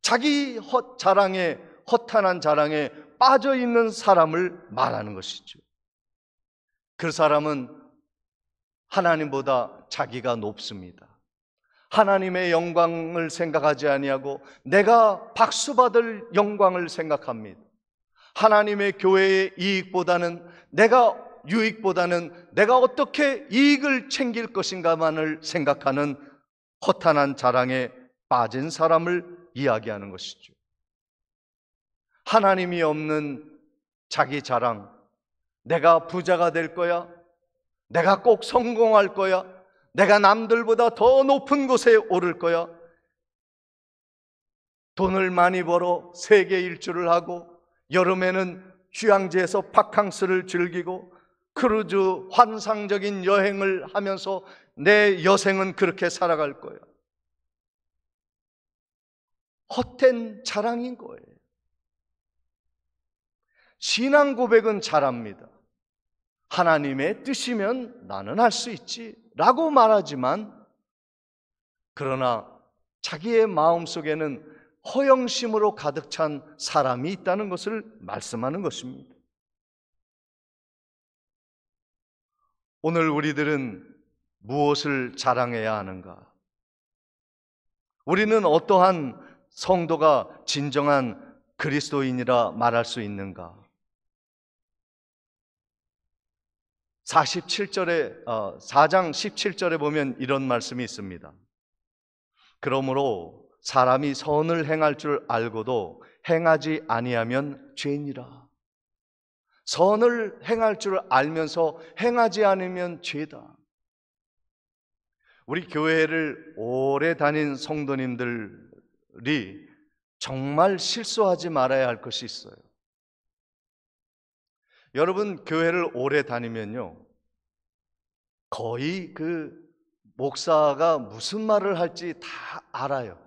자기 자랑에, 허탄한 자랑에 빠져 있는 사람을 말하는 것이죠. 그 사람은 하나님보다 자기가 높습니다. 하나님의 영광을 생각하지 아니하고 내가 박수받을 영광을 생각합니다. 하나님의 교회의 이익보다는 유익보다는 내가 어떻게 이익을 챙길 것인가만을 생각하는 허탄한 자랑에 빠진 사람을 이야기하는 것이죠. 하나님이 없는 자기 자랑, 내가 부자가 될 거야, 내가 꼭 성공할 거야, 내가 남들보다 더 높은 곳에 오를 거야, 돈을 많이 벌어 세계 일주를 하고 여름에는 휴양지에서 바캉스를 즐기고 크루즈 환상적인 여행을 하면서 내 여생은 그렇게 살아갈 거야. 헛된 자랑인 거예요. 신앙 고백은 잘합니다. 하나님의 뜻이면 나는 할 수 있지 라고 말하지만, 그러나 자기의 마음속에는 허영심으로 가득 찬 사람이 있다는 것을 말씀하는 것입니다. 오늘 우리들은 무엇을 자랑해야 하는가? 우리는 어떠한 성도가 진정한 그리스도인이라 말할 수 있는가? 4장 17절에 보면 이런 말씀이 있습니다. 그러므로 사람이 선을 행할 줄 알고도 행하지 아니하면 죄니라. 선을 행할 줄 알면서 행하지 않으면 죄다. 우리 교회를 오래 다닌 성도님들이 정말 실수하지 말아야 할 것이 있어요. 여러분, 교회를 오래 다니면요, 거의 그 목사가 무슨 말을 할지 다 알아요.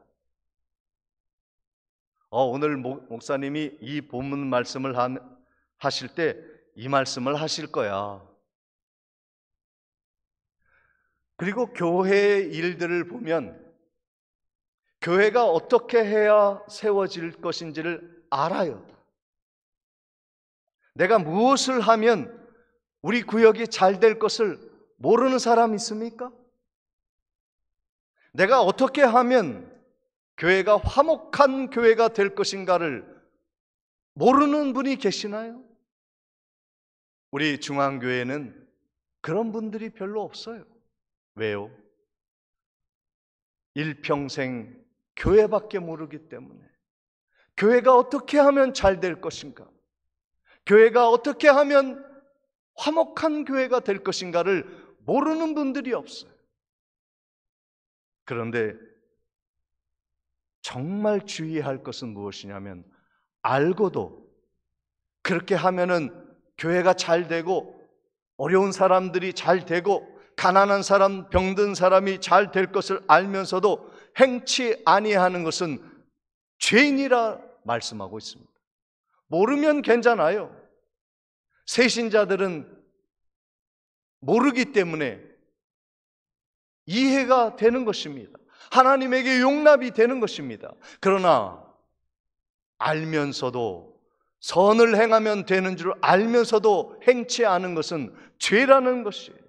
오늘 목사님이 이 본문 말씀을 하실 때 이 말씀을 하실 거야. 그리고 교회의 일들을 보면 교회가 어떻게 해야 세워질 것인지를 알아요. 내가 무엇을 하면 우리 구역이 잘 될 것을 모르는 사람 있습니까? 내가 어떻게 하면 교회가 화목한 교회가 될 것인가를 모르는 분이 계시나요? 우리 중앙교회는 그런 분들이 별로 없어요. 왜요? 일평생 교회밖에 모르기 때문에, 교회가 어떻게 하면 잘 될 것인가, 교회가 어떻게 하면 화목한 교회가 될 것인가를 모르는 분들이 없어요. 그런데 정말 주의할 것은 무엇이냐면, 알고도 그렇게 하면은 교회가 잘 되고 어려운 사람들이 잘 되고 가난한 사람, 병든 사람이 잘 될 것을 알면서도 행치 아니하는 것은 죄인이라 말씀하고 있습니다. 모르면 괜찮아요. 새신자들은 모르기 때문에 이해가 되는 것입니다. 하나님에게 용납이 되는 것입니다. 그러나 알면서도, 선을 행하면 되는 줄 알면서도 행치 않은 것은 죄라는 것이에요.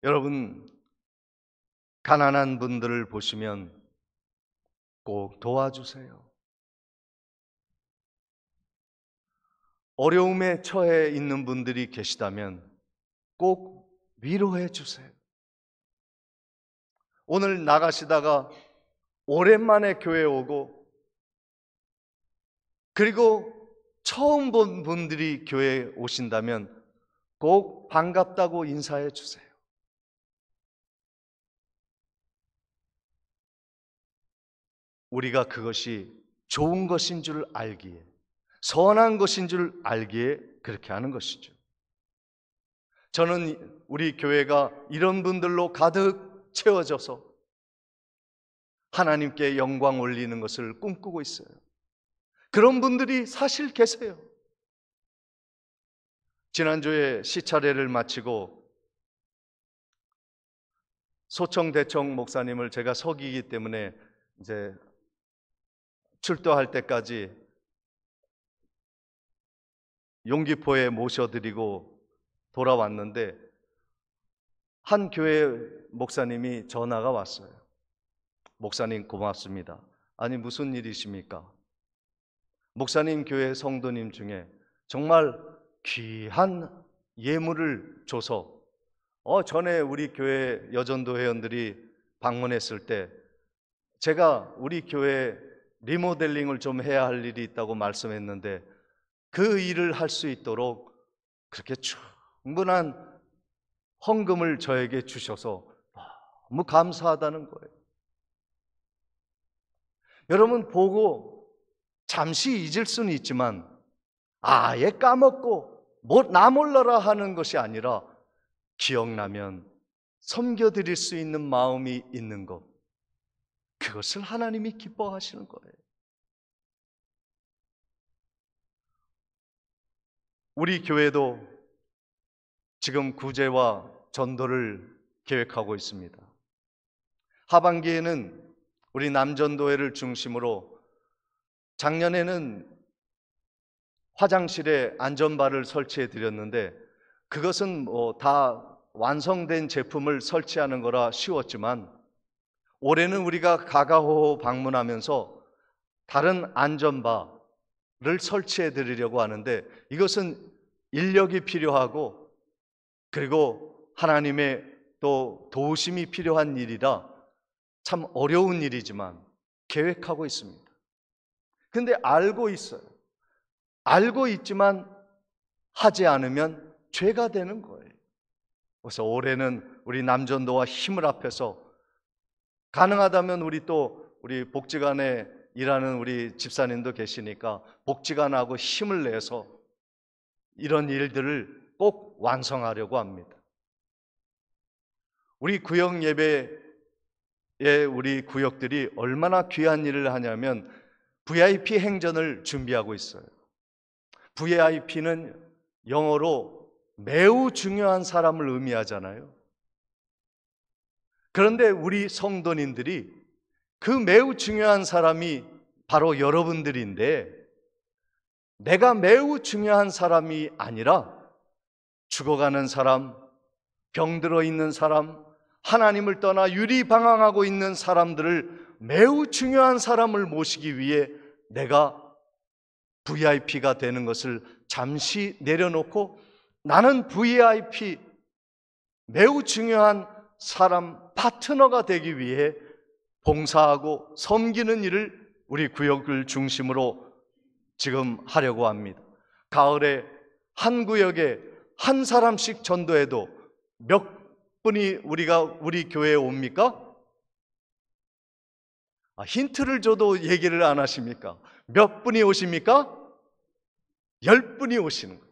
여러분, 가난한 분들을 보시면 꼭 도와주세요. 어려움에 처해 있는 분들이 계시다면 꼭 위로해 주세요. 오늘 나가시다가 오랜만에 교회 오고, 그리고 처음 본 분들이 교회에 오신다면 꼭 반갑다고 인사해 주세요. 우리가 그것이 좋은 것인 줄 알기에, 선한 것인 줄 알기에 그렇게 하는 것이죠. 저는 우리 교회가 이런 분들로 가득 채워져서 하나님께 영광 올리는 것을 꿈꾸고 있어요. 그런 분들이 사실 계세요. 지난주에 시차례를 마치고 소청대청 목사님을 제가 석이기 때문에 이제 출도할 때까지 용기포에 모셔드리고 돌아왔는데, 한 교회 목사님이 전화가 왔어요. 목사님 고맙습니다. 아니 무슨 일이십니까? 목사님 교회 성도님 중에 정말 귀한 예물을 줘서 전에 우리 교회 여전도 회원들이 방문했을 때 제가 우리 교회 리모델링을 좀 해야 할 일이 있다고 말씀했는데, 그 일을 할 수 있도록 그렇게 충분한 헌금을 저에게 주셔서 너무 감사하다는 거예요. 여러분, 보고 잠시 잊을 수는 있지만 아예 까먹고 나 몰라라 하는 것이 아니라, 기억나면 섬겨드릴 수 있는 마음이 있는 것, 그것을 하나님이 기뻐하시는 거예요. 우리 교회도 지금 구제와 전도를 계획하고 있습니다. 하반기에는 우리 남전도회를 중심으로, 작년에는 화장실에 안전바를 설치해 드렸는데 그것은 다 완성된 제품을 설치하는 거라 쉬웠지만, 올해는 우리가 가가호호 방문하면서 다른 안전바를 설치해 드리려고 하는데, 이것은 인력이 필요하고 그리고 하나님의 또 도우심이 필요한 일이라 참 어려운 일이지만 계획하고 있습니다. 근데 알고 있어요. 알고 있지만 하지 않으면 죄가 되는 거예요. 그래서 올해는 우리 남전도와 힘을 합해서, 가능하다면 우리 복지관에 일하는 우리 집사님도 계시니까 복지관하고 힘을 내서 이런 일들을 꼭 완성하려고 합니다. 우리 구역 예배에 우리 구역들이 얼마나 귀한 일을 하냐면 VIP 행전을 준비하고 있어요. VIP는 영어로 매우 중요한 사람을 의미하잖아요. 그런데 우리 성도님들이 그 매우 중요한 사람이 바로 여러분들인데, 내가 매우 중요한 사람이 아니라 죽어가는 사람, 병들어 있는 사람, 하나님을 떠나 유리방황하고 있는 사람들을, 매우 중요한 사람을 모시기 위해 내가 VIP가 되는 것을 잠시 내려놓고, 나는 VIP, 매우 중요한 사람 파트너가 되기 위해 봉사하고 섬기는 일을 우리 구역을 중심으로 지금 하려고 합니다. 가을에 한 구역에 한 사람씩 전도해도 몇 분이 우리 교회에 옵니까? 힌트를 줘도 얘기를 안 하십니까? 몇 분이 오십니까? 10분이 오시는 거예요.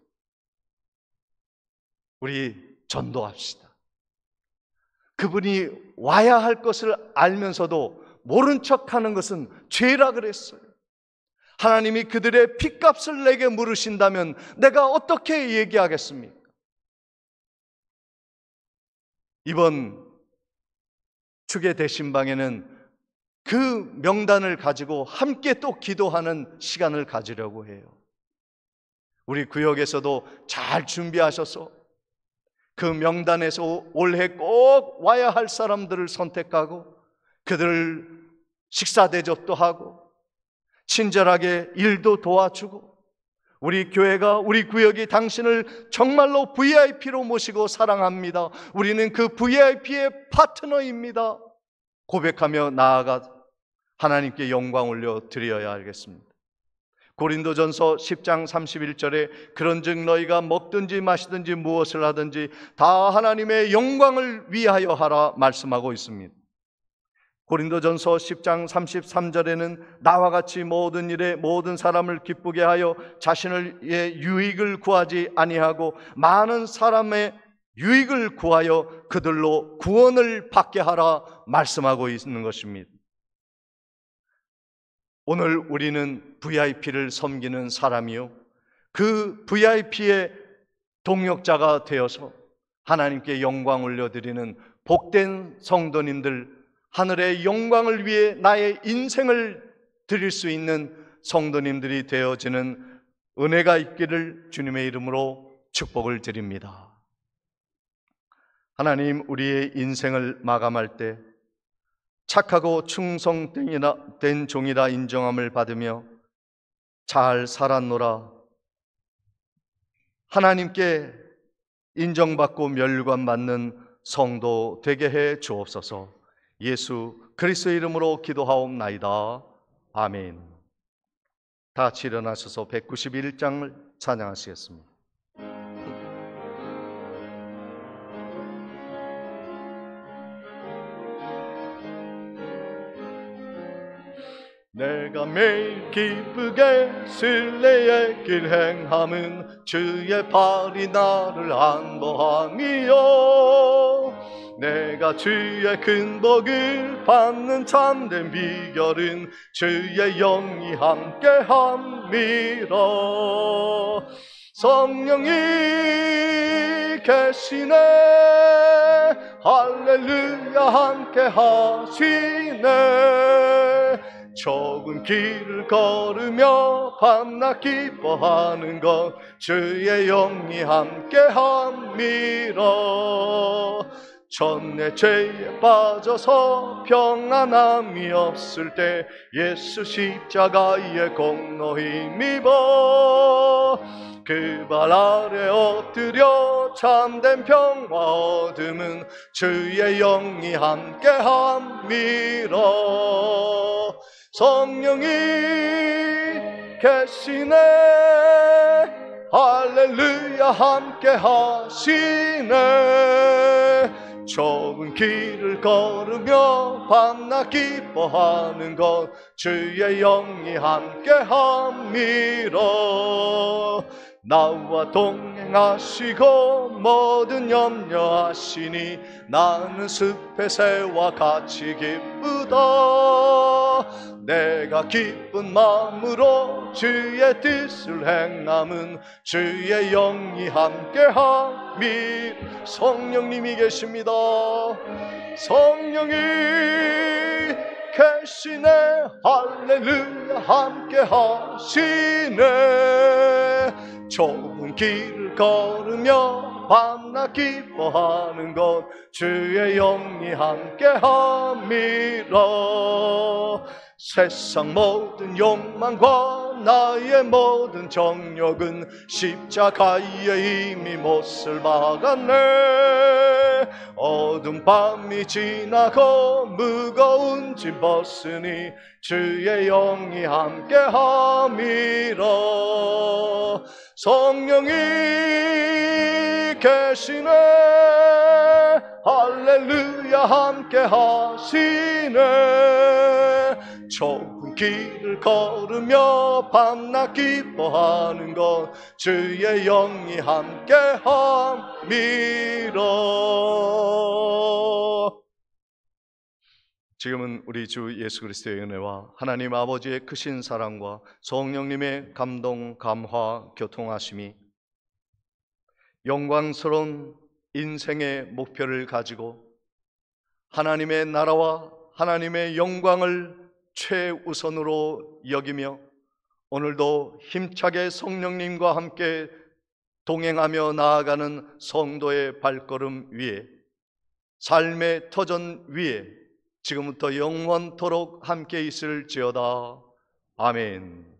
우리 전도합시다. 그분이 와야 할 것을 알면서도 모른 척하는 것은 죄라 그랬어요. 하나님이 그들의 핏값을 내게 물으신다면 내가 어떻게 얘기하겠습니까? 이번 축의 대신방에는 그 명단을 가지고 함께 또 기도하는 시간을 가지려고 해요. 우리 구역에서도 잘 준비하셔서 그 명단에서 올해 꼭 와야 할 사람들을 선택하고 그들 식사 대접도 하고 친절하게 일도 도와주고, 우리 교회가, 우리 구역이 당신을 정말로 VIP로 모시고 사랑합니다. 우리는 그 VIP의 파트너입니다. 고백하며 나아가 하나님께 영광 올려 드려야 하겠습니다. 고린도전서 10장 31절에 그런즉 너희가 먹든지 마시든지 무엇을 하든지 다 하나님의 영광을 위하여 하라 말씀하고 있습니다. 고린도전서 10장 33절에는 나와 같이 모든 일에 모든 사람을 기쁘게 하여 자신의 유익을 구하지 아니하고 많은 사람의 유익을 구하여 그들로 구원을 받게 하라 말씀하고 있는 것입니다. 오늘 우리는 VIP를 섬기는 사람이요, 그 VIP의 동역자가 되어서 하나님께 영광 올려드리는 복된 성도님들, 하늘의 영광을 위해 나의 인생을 드릴 수 있는 성도님들이 되어지는 은혜가 있기를 주님의 이름으로 축복을 드립니다. 하나님, 우리의 인생을 마감할 때 착하고 충성된 종이라 인정함을 받으며 잘 살았노라, 하나님께 인정받고 멸관받는 성도 되게 해 주옵소서. 예수 그리스도의 이름으로 기도하옵나이다. 아멘. 다 같이 일어나셔서 191장을 찬양하시겠습니다. 내가 매일 기쁘게 순례의 길 행함은 주의 발이 나를 안보함이요, 내가 주의 큰 복을 받는 참된 비결은 주의 영이 함께함이라. 성령이 계시네, 할렐루야 함께 하시네. 좁은 길을 걸으며 밤낮 기뻐하는 것 주의 영이 함께함이라. 전내 죄에 빠져서 평안함이 없을 때 예수 십자가의 공로 힘입어 그 발 아래 엎드려 참된 평화 얻음은 주의 영이 함께함이라. 성령이 계시네, 할렐루야 함께 하시네. 좁은 길을 걸으며 밤낮 기뻐하는 것 주의 영이 함께함이라. 나와 동행하시고 모든 염려하시니 나는 숲의 새와 같이 기쁘다. 내가 기쁜 마음으로 주의 뜻을 행함은 주의 영이 함께함이. 성령님이 계십니다. 성령이 계시네, 할렐루야 함께 하시네. 좁은 길을 걸으며 밤낮 기뻐하는 것 주의 영이 함께함이라. 세상 모든 욕망과 나의 모든 정욕은 십자가에 이미 못을 박았네. 어두운 밤이 지나고 무거운 짐 벗으니 주의 영이 함께함이라. 성령이 계시네. 할렐루야 함께 하시네. 좁은 길을 걸으며 밤낮 기뻐하는 것 주의 영이 함께 함이라. 지금은 우리 주 예수 그리스도의 은혜와 하나님 아버지의 크신 사랑과 성령님의 감동, 감화, 교통하심이 영광스러운 인생의 목표를 가지고 하나님의 나라와 하나님의 영광을 최우선으로 여기며 오늘도 힘차게 성령님과 함께 동행하며 나아가는 성도의 발걸음 위에, 삶의 터전 위에 지금부터 영원토록 함께 있을지어다. 아멘.